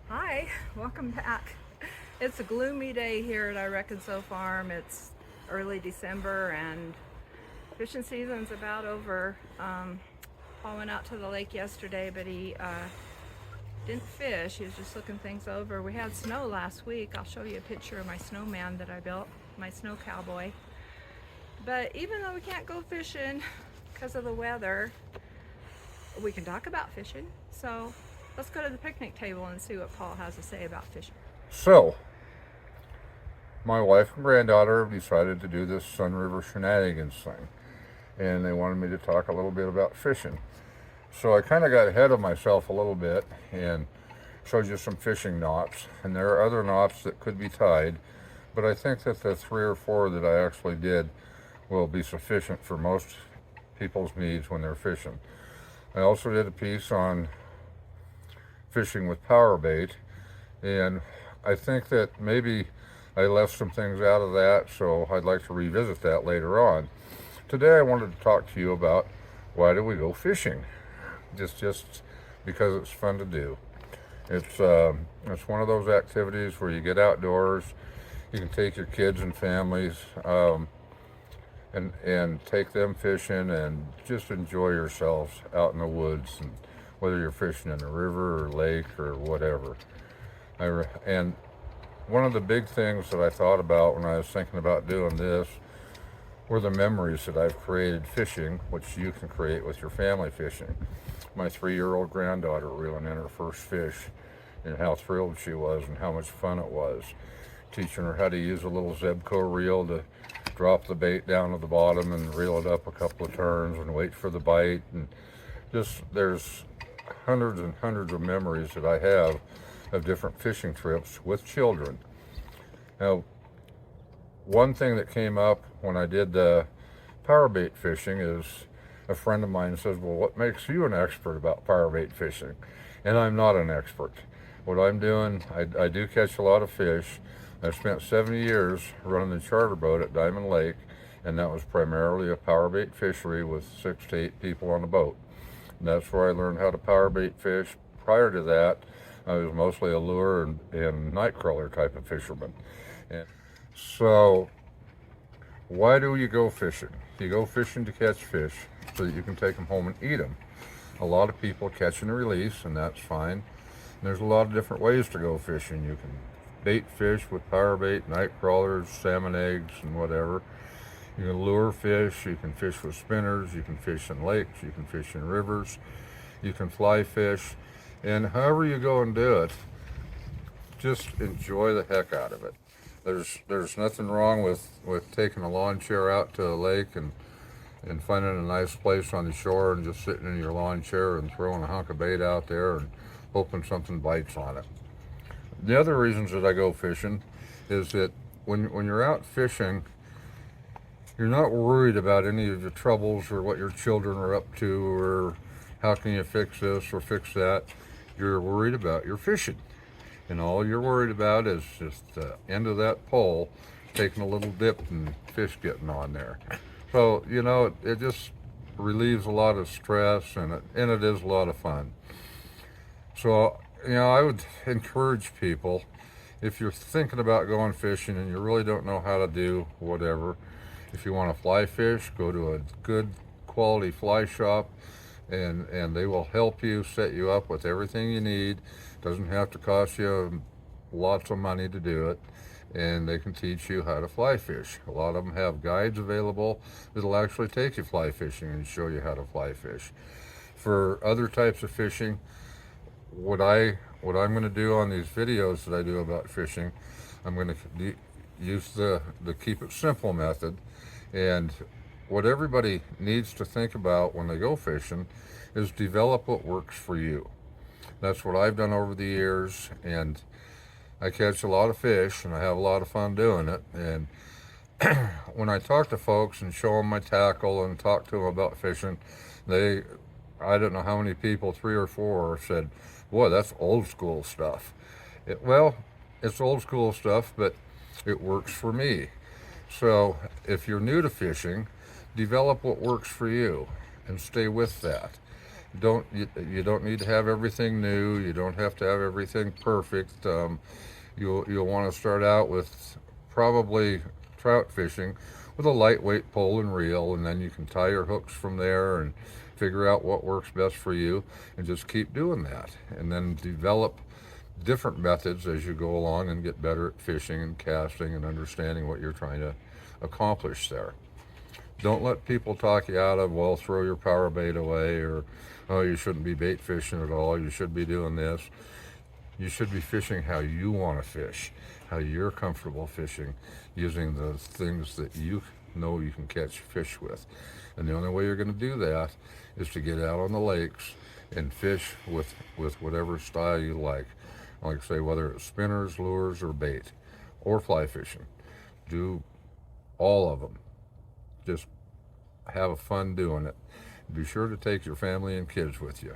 Hi, welcome back. It's a gloomy day here at our Reconso farm. It's early December and fishing season's about over. Paul went out to the lake yesterday, but he didn't fish. He was just looking things over. We had snow last week. I'll show you a picture of my snowman that I built, my snow cowboy. But even though we can't go fishing because of the weather, we can talk about fishing. So let's go to the picnic table and see what Paul has to say about fishing. So, my wife and granddaughter decided to do this Sun River Shenanigans thing, and they wanted me to talk a little bit about fishing. So I kind of got ahead of myself a little bit and showed you some fishing knots, and there are other knots that could be tied, but I think that the 3 or 4 that I actually did will be sufficient for most people's needs when they're fishing. I also did a piece on fishing with power bait, and I think that maybe I left some things out of that, so I'd like to revisit that later on. Today I wanted to talk to you about why do we go fishing? Just because it's fun to do. It's one of those activities where you get outdoors. You can take your kids and families and take them fishing and just enjoy yourselves out in the woods, and whether you're fishing in a river or lake or whatever. And one of the big things that I thought about when I was thinking about doing this were the memories that I've created fishing, which you can create with your family fishing. My 3-year-old granddaughter reeling in her first fish, and how thrilled she was and how much fun it was. Teaching her how to use a little Zebco reel to drop the bait down to the bottom and reel it up a couple of turns and wait for the bite. And just there's hundreds and hundreds of memories that I have of different fishing trips with children. Now, one thing that came up when I did the power bait fishing is a friend of mine says, well, what makes you an expert about power bait fishing? And I'm not an expert. What I'm doing, I do catch a lot of fish. I spent 70 years running the charter boat at Diamond Lake, and that was primarily a power bait fishery with 6 to 8 people on the boat. And that's where I learned how to power bait fish. Prior to that, I was mostly a lure and night crawler type of fisherman. And so, why do you go fishing? You go fishing to catch fish so that you can take them home and eat them. A lot of people catch and release, and that's fine. And there's a lot of different ways to go fishing. You can bait fish with power bait, night crawlers, salmon eggs, and whatever. You can lure fish, you can fish with spinners, you can fish in lakes, you can fish in rivers, you can fly fish, and however you go and do it, just enjoy the heck out of it. There's nothing wrong with taking a lawn chair out to a lake and finding a nice place on the shore and just sitting in your lawn chair and throwing a hunk of bait out there and hoping something bites on it. The other reasons that I go fishing is that when you're out fishing, you're not worried about any of the troubles or what your children are up to or how can you fix this or fix that. You're worried about your fishing. And all you're worried about is just the end of that pole, taking a little dip and fish getting on there. So, it just relieves a lot of stress, and it is a lot of fun. So, I would encourage people, if you're thinking about going fishing and you really don't know how to do whatever, if you want to fly fish, go to a good quality fly shop, and they will help you, set you up with everything you need. Doesn't have to cost you lots of money to do it, and they can teach you how to fly fish. A lot of them have guides available that'll actually take you fly fishing and show you how to fly fish. For other types of fishing, what I'm going to do on these videos that I do about fishing, I'm going to use the keep it simple method. And what everybody needs to think about when they go fishing is develop what works for you. That's what I've done over the years, and I catch a lot of fish and I have a lot of fun doing it. And when I talk to folks and show them my tackle and talk to them about fishing, I don't know how many people, 3 or 4, said, boy, that's old school stuff. It's old school stuff, but it works for me. So if you're new to fishing, develop what works for you and stay with that. You don't need to have everything new. You don't have to have everything perfect. You'll want to start out with probably trout fishing with a lightweight pole and reel, and then you can tie your hooks from there and figure out what works best for you, and just keep doing that, and then develop different methods as you go along and get better at fishing and casting and understanding what you're trying to accomplish there. Don't let people talk you out of, well, throw your power bait away, or, oh, you shouldn't be bait fishing at all, you should be doing this. You should be fishing how you want to fish, how you're comfortable fishing, using the things that you know you can catch fish with. And the only way you're going to do that is to get out on the lakes and fish with whatever style you like. Like I say, whether it's spinners, lures, or bait, or fly fishing. Do all of them. Just have fun doing it. Be sure to take your family and kids with you.